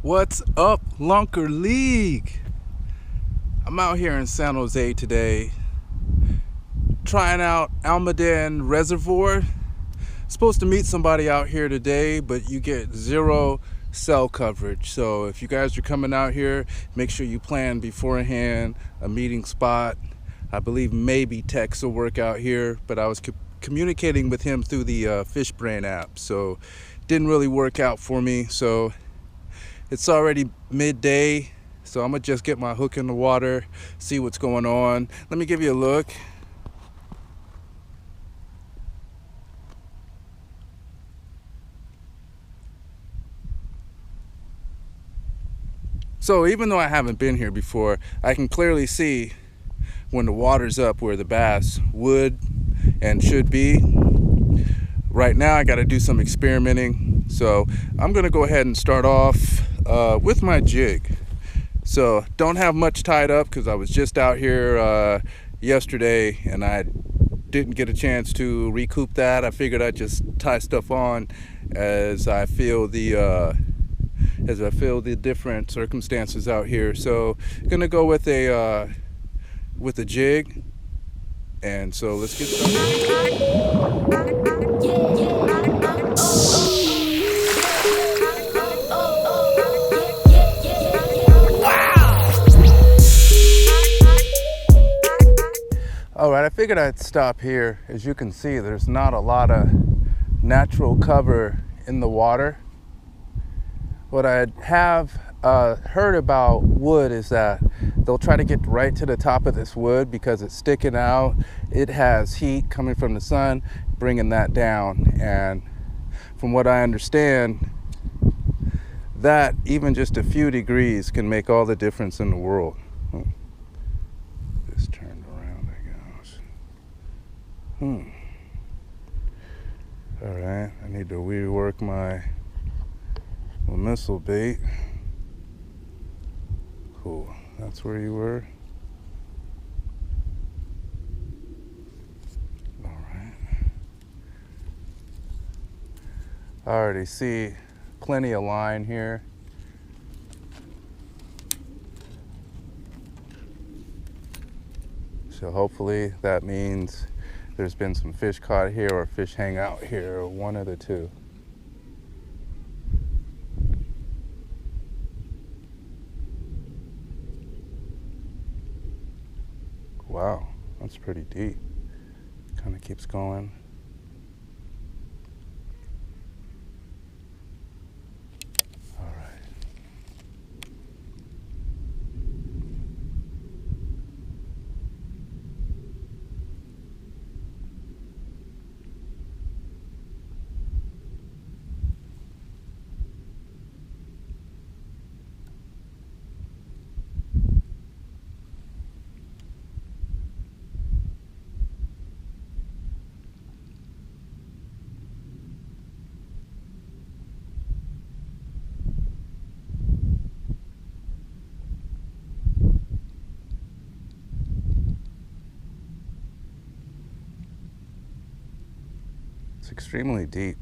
What's up, Lunker League? I'm out here in San Jose today trying out Almaden Reservoir. Supposed to meet somebody out here today, but you get zero cell coverage. So if you guys are coming out here, make sure you plan beforehand a meeting spot. I believe maybe text will work out here, but I was communicating with him through the FISHBRAIN app, so didn't really work out for me. So it's already midday, so I'm gonna just get my hook in the water, see what's going on. Let me give you a look. So even though I haven't been here before, I can clearly see when the water's up where the bass would and should be. Right now I got to do some experimenting, so I'm gonna go ahead and start off with my jig. So don't have much tied up because I was just out here yesterday and I didn't get a chance to recoup that. I figured I'd just tie stuff on as I feel the different circumstances out here. So gonna go with a jig, and so let's get started. Alright, I figured I'd stop here. As you can see, there's not a lot of natural cover in the water. What I have heard about wood is that they'll try to get right to the top of this wood because it's sticking out. It has heat coming from the sun, bringing that down. And from what I understand, that even just a few degrees can make all the difference in the world. This turned around, I guess. All right, I need to rework my missile bait. Cool, that's where you were. All right. I already see plenty of line here. So hopefully that means there's been some fish caught here or fish hang out here, or one of the two. Wow, that's pretty deep. Kind of keeps going. All right. It's extremely deep.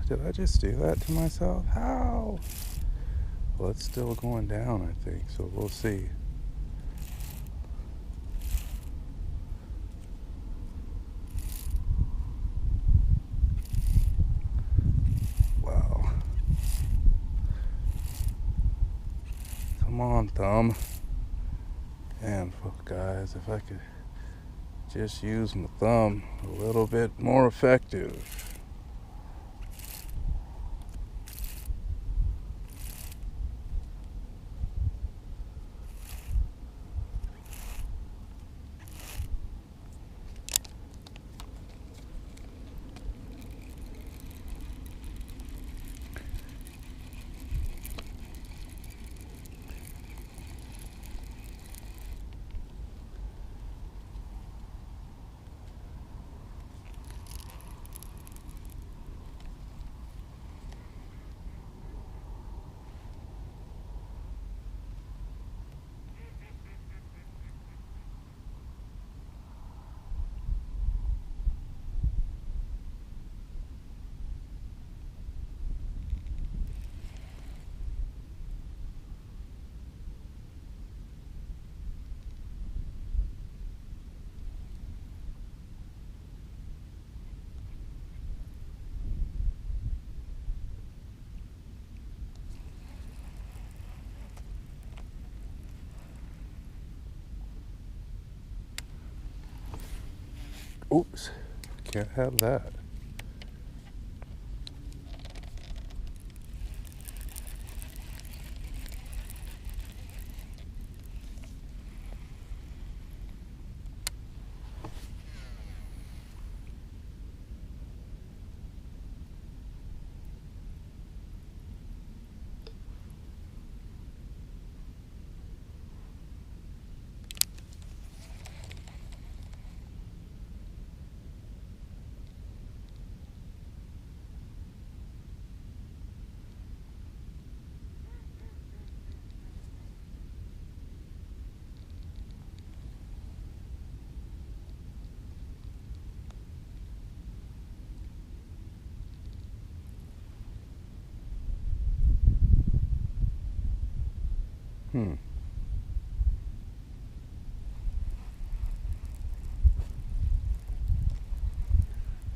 Did I just do that to myself? How? Well, it's still going down, I think, so we'll see. Wow. Come on, thumb. And guys, if I could just use my thumb a little bit more effective. Oops, can't have that.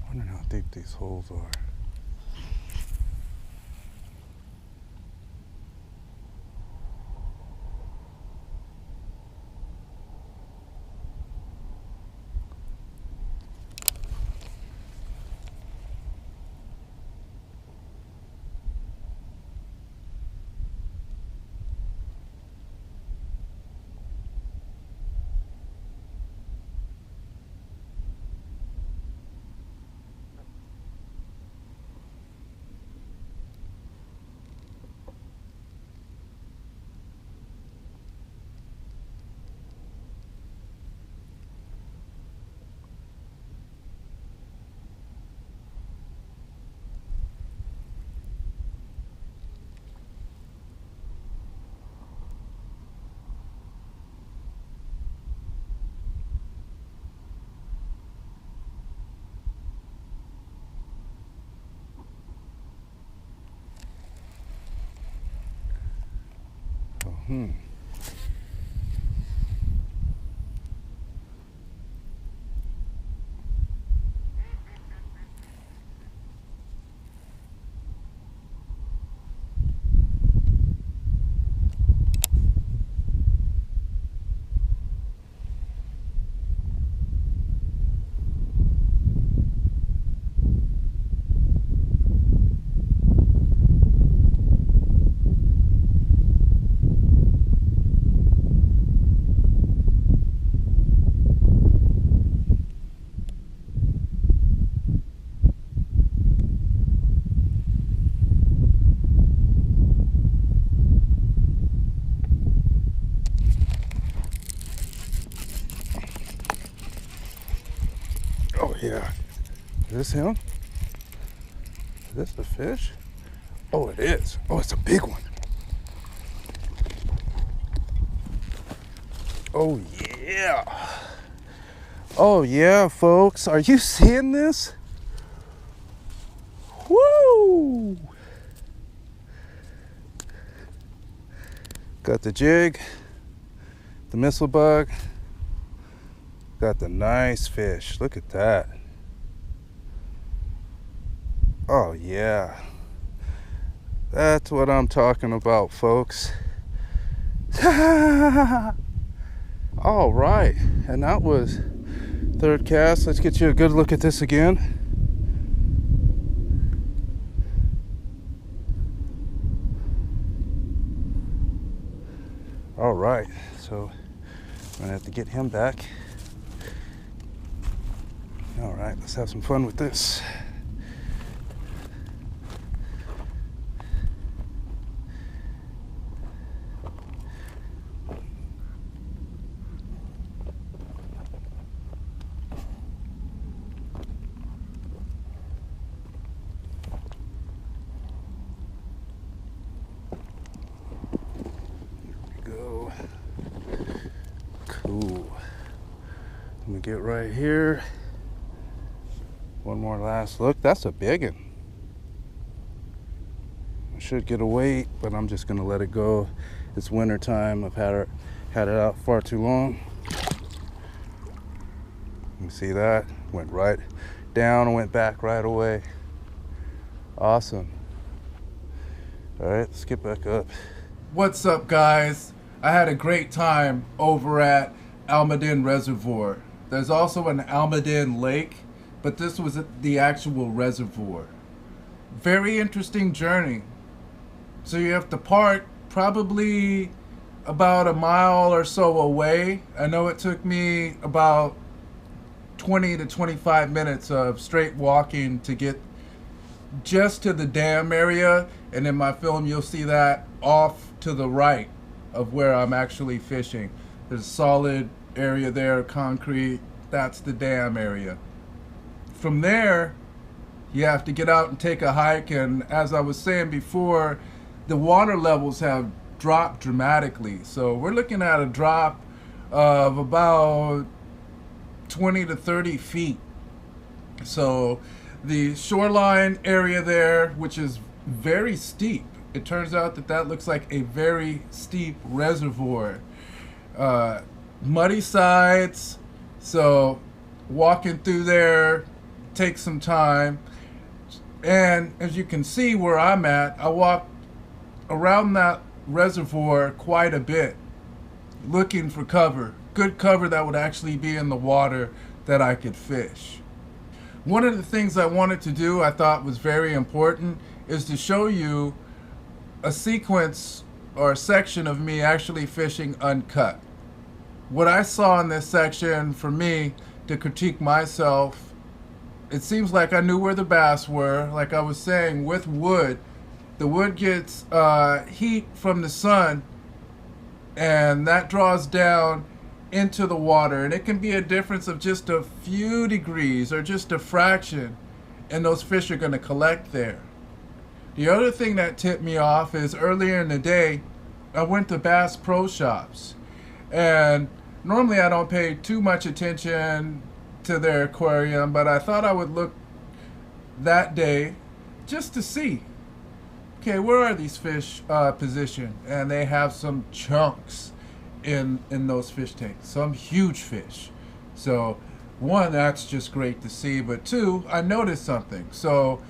Wondering how deep these holes are. Oh yeah. Is this him? Is this the fish? Oh, it is. Oh, it's a big one. Oh yeah. Oh yeah, folks. Are you seeing this? Woo! Got the jig, the missile bug. Got the nice fish. Look at that. Oh yeah. That's what I'm talking about, folks. All right, and that was third cast. Let's get you a good look at this again. All right, so I'm gonna have to get him back. All right, let's have some fun with this. Cool. Let me get right here. One more last look. That's a big one. I should get a weight, but I'm just gonna let it go. It's winter time. I've had it out far too long. You see that? Went right down and went back right away. Awesome. All right, let's get back up. What's up, guys? I had a great time over at Almaden Reservoir. There's also an Almaden Lake, but this was the actual reservoir. Very interesting journey. So you have to park probably about a mile or so away. I know it took me about 20 to 25 minutes of straight walking to get just to the dam area, and in my film you'll see that off to the right of where I'm actually fishing. There's a solid area there, concrete. That's the dam area. From there, you have to get out and take a hike, and as I was saying before, the water levels have dropped dramatically. So we're looking at a drop of about 20 to 30 feet. So the shoreline area there, which is very steep, it turns out that that looks like a very steep reservoir. Muddy sides, so walking through there takes some time. And as you can see where I'm at, I walked around that reservoir quite a bit looking for cover, good cover that would actually be in the water that I could fish. One of the things I wanted to do, I thought was very important, is to show you a sequence or a section of me actually fishing uncut. What I saw in this section, for me, to critique myself, it seems like I knew where the bass were. Like I was saying, with wood, the wood gets heat from the sun, and that draws down into the water, and it can be a difference of just a few degrees or just a fraction, and those fish are going to collect there. The other thing that tipped me off is earlier in the day I went to Bass Pro Shops, and normally I don't pay too much attention to their aquarium, but I thought I would look that day just to see, okay, where are these fish positioned? And they have some chunks in those fish tanks, some huge fish. So one, that's just great to see, but two, I noticed something. So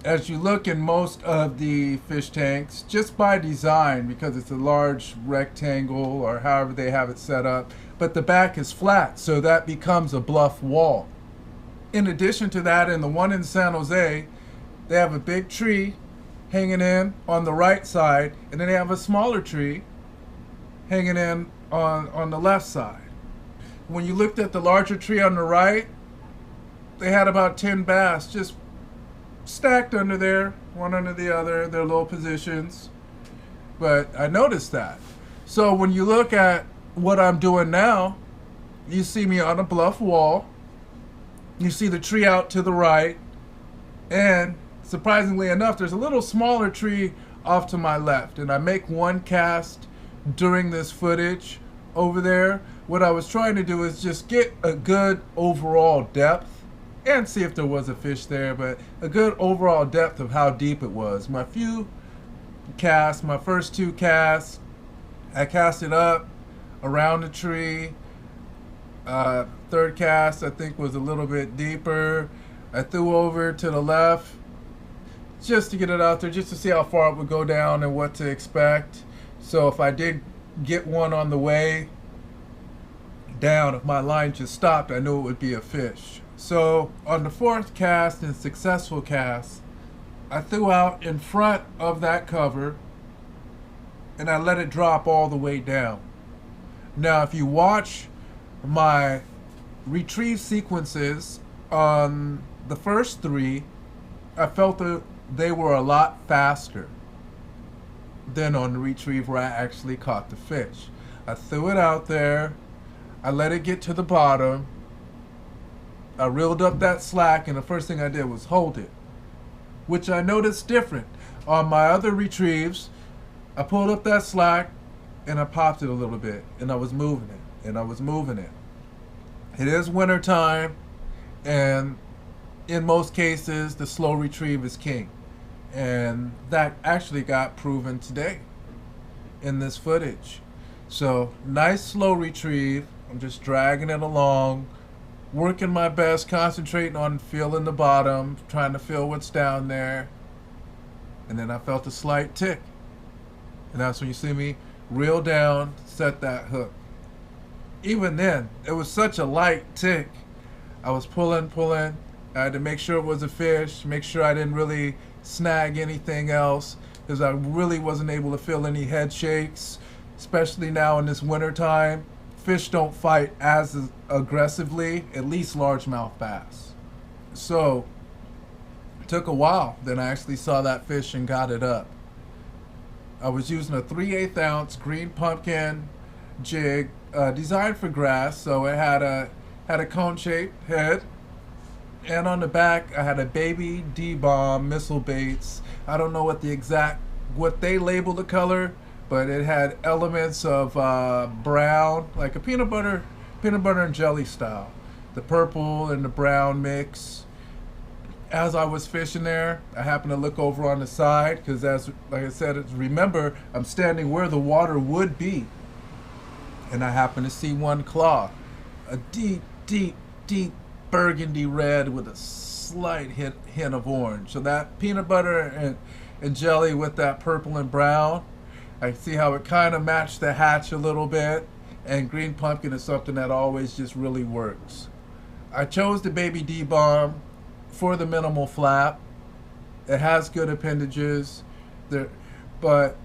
as you look in most of the fish tanks, just by design, because it's a large rectangle or however they have it set up, but the back is flat, so that becomes a bluff wall. In addition to that, in the one in San Jose, they have a big tree hanging in on the right side, and then they have a smaller tree hanging in on the left side. When you looked at the larger tree on the right, they had about 10 bass just stacked under there, one under the other, their little positions. But I noticed that. So when you look at what I'm doing now, you see me on a bluff wall, you see the tree out to the right, and surprisingly enough, there's a little smaller tree off to my left, and I make one cast during this footage over there. What I was trying to do is just get a good overall depth and see if there was a fish there, but a good overall depth of how deep it was. My few casts, my first two casts, I cast it up around the tree. Third cast I think was a little bit deeper. I threw over to the left just to get it out there, just to see how far it would go down and what to expect. So if I did get one on the way down, if my line just stopped, I knew it would be a fish. So on the fourth cast and successful cast, I threw out in front of that cover and I let it drop all the way down. Now if you watch my retrieve sequences on the first three, I felt that they were a lot faster than on the retrieve where I actually caught the fish. I threw it out there, I let it get to the bottom, I reeled up that slack, and the first thing I did was hold it, which I noticed different. On my other retrieves, I pulled up that slack and I popped it a little bit, and I was moving it, and I was moving it. It is winter time, and in most cases, the slow retrieve is king. And that actually got proven today in this footage. So nice slow retrieve. I'm just dragging it along, working my best, concentrating on feeling the bottom, trying to feel what's down there. And then I felt a slight tick. And that's when you see me reel down, set that hook. even then, it was such a light tick. I was pulling. I had to make sure it was a fish, make sure I didn't really snag anything else, because I really wasn't able to feel any head shakes, especially now in this winter time. Fish don't fight as aggressively, at least largemouth bass. So it took a while. Then I actually saw that fish and got it up. I was using a 3/8 ounce green pumpkin jig designed for grass, so it had a cone-shaped head, and on the back I had a baby D-bomb missile baits. I don't know what they label the color, but it had elements of brown, like a peanut butter and jelly style. The purple and the brown mix. As I was fishing there, I happened to look over on the side, because like I said, remember, I'm standing where the water would be. And I happened to see one claw, a deep burgundy red with a slight hint of orange. So that peanut butter and jelly with that purple and brown, I see how it kind of matched the hatch a little bit, and green pumpkin is something that always just really works. I chose the baby D-bomb for the minimal flap. It has good appendages, but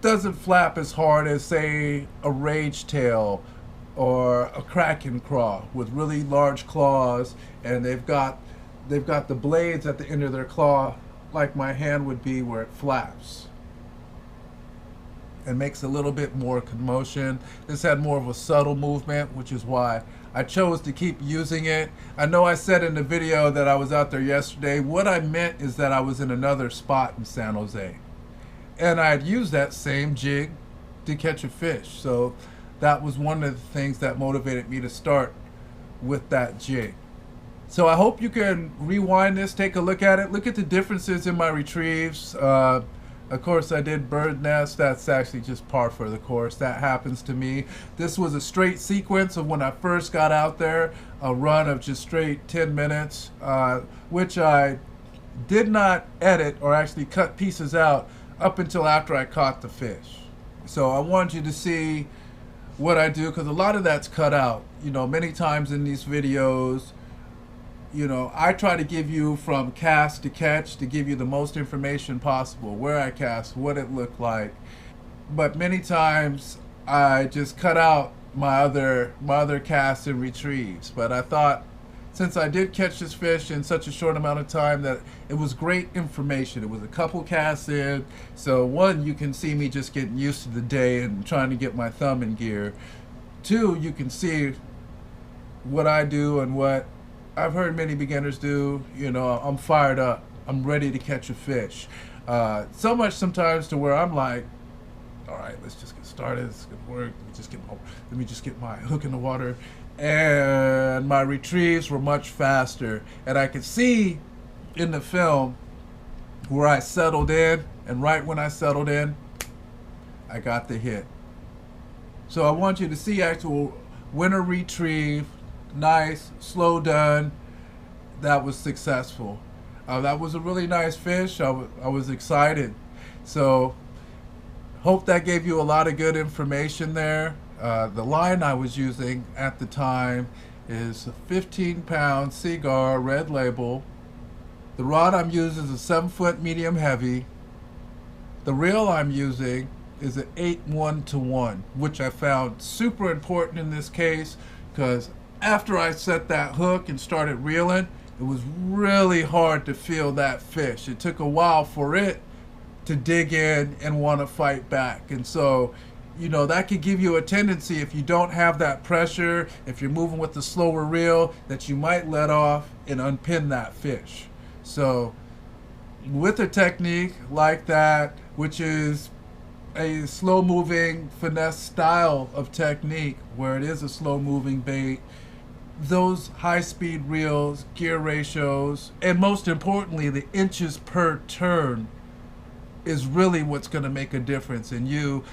doesn't flap as hard as, say, a rage tail or a kraken craw with really large claws, and they've got the blades at the end of their claw like my hand would be, where it flaps and makes a little bit more commotion. This had more of a subtle movement, which is why I chose to keep using it. I know I said in the video that I was out there yesterday. What I meant is that I was in another spot in San Jose, and I had used that same jig to catch a fish. So that was one of the things that motivated me to start with that jig. So I hope you can rewind this, take a look at it, look at the differences in my retrieves. Of course, I did bird nest. That's actually just par for the course. That happens to me. This was a straight sequence of when I first got out there, a run of just straight 10 minutes, which I did not edit or actually cut pieces out up until after I caught the fish. So I want you to see what I do, because a lot of that's cut out. You know, many times in these videos, you know, I try to give you from cast to catch, to give you the most information possible, where I cast, what it looked like. But many times I just cut out my other casts and retrieves. But I thought, since I did catch this fish in such a short amount of time, that it was great information. It was a couple casts in, so one, you can see me just getting used to the day and trying to get my thumb in gear. Two, you can see what I do and what I've heard many beginners do. You know, I'm fired up. I'm ready to catch a fish. So much sometimes to where I'm like, all right, let's just get started. It's gonna work. Let me just get my hook in the water. And my retrieves were much faster. And I could see in the film where I settled in, and right when I settled in, I got the hit. So I want you to see actual winter retrieve. Nice, slow done. That was successful. That was a really nice fish. I was excited. So hope that gave you a lot of good information there. The line I was using at the time is a 15-pound Seaguar red label. The rod I'm using is a 7-foot medium heavy. The reel I'm using is an 8-1-to-1, which I found super important in this case, because after I set that hook and started reeling, it was really hard to feel that fish. It took a while for it to dig in and want to fight back. And so, you know, that could give you a tendency, if you don't have that pressure, if you're moving with the slower reel, that you might let off and unpin that fish. So with a technique like that, which is a slow moving finesse style of technique, where it is a slow moving bait, those high-speed reels, gear ratios, and most importantly, the inches per turn is really what's going to make a difference in you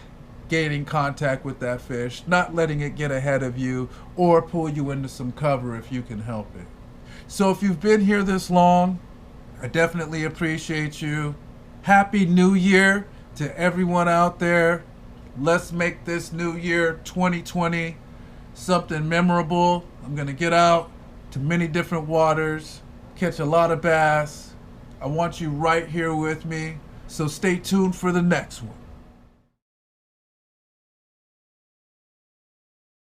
gaining contact with that fish, not letting it get ahead of you or pull you into some cover if you can help it. So if you've been here this long, I definitely appreciate you. Happy New Year to everyone out there. Let's make this new year 2020 something memorable. I'm going to get out to many different waters, catch a lot of bass. I want you right here with me, so stay tuned for the next one.